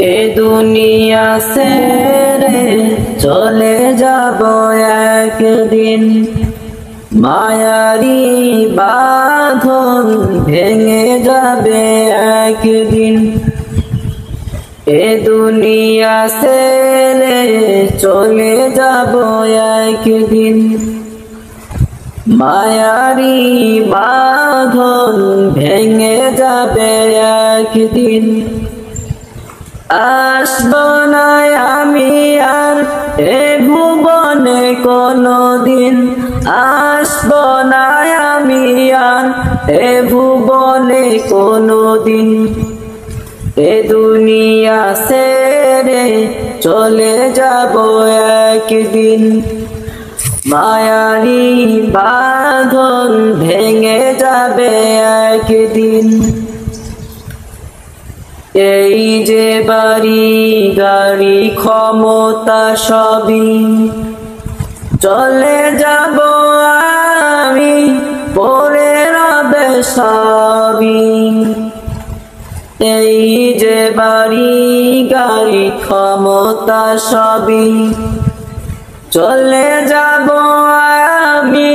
এ দুনিয়া ছেড়ে চলে যাব একদিন, মায়ারি বাঁধন ভেঙে যাবে একদিন। এ দুনিয়া ছেড়ে চলে যাব একদিন, মায়ারি বাঁধন ভেঙে যাবে একদিন। আসব না আমি আর এ ভুবনে কোনদিন, আসব না আমি আর এ ভুবনে কোনদিন। এ দুনিয়া ছেড়ে চলে যাব একদিন, মায়ারি বাঁধন ভেঙে যাবে একদিন। এই যে বাড়ি গাড়ি ক্ষমতা সবই চলে যাব আমি, পড়ে রবে সবই। এই যে বাড়ি গাড়ি ক্ষমতা সবই চলে যাব আমি,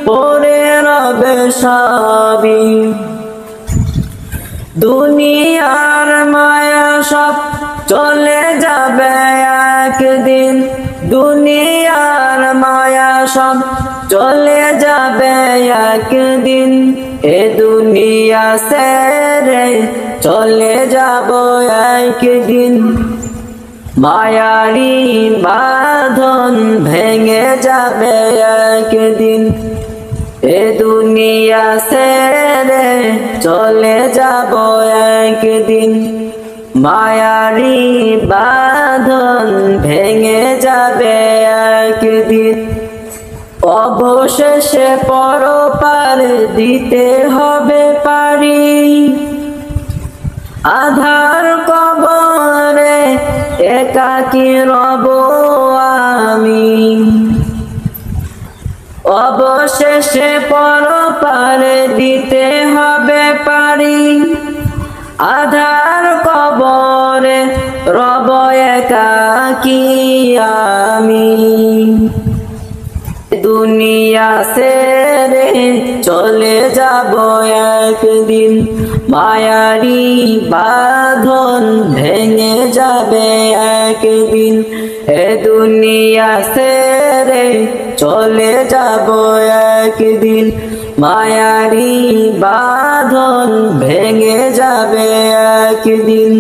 পড়ে রবে সবই। দুনিয়ার মায়া সব চলে যাবে একদিন, দুনিয়ার মায়া সব চলে যাবে একদিন। এ দুনিয়া ছেড়ে চলে যাব একদিন, মায়ারি বাঁধন ভেঙে যাবে একদিন। এ দুনিয়া ছেড়ে চলে যাব একদিন, মায়ারি বাঁধন ভেঙে যাবে একদিন। অবশেষে পরপার দিতে হবে পারি, আধার কবরে একাকী রব আমি। অবশেষে পরপার দিতে হবে পারি, আধার কবরে রব একাকী আমি। দুনিয়া ছেড়ে চলে যাব একদিন, মায়ারি বাঁধন ভেঙে যাবে একদিন। এ দুনিয়া ছেড়ে চলে যাব একদিন, মায়ারি বাঁধন ভেঙে যাবে একদিন।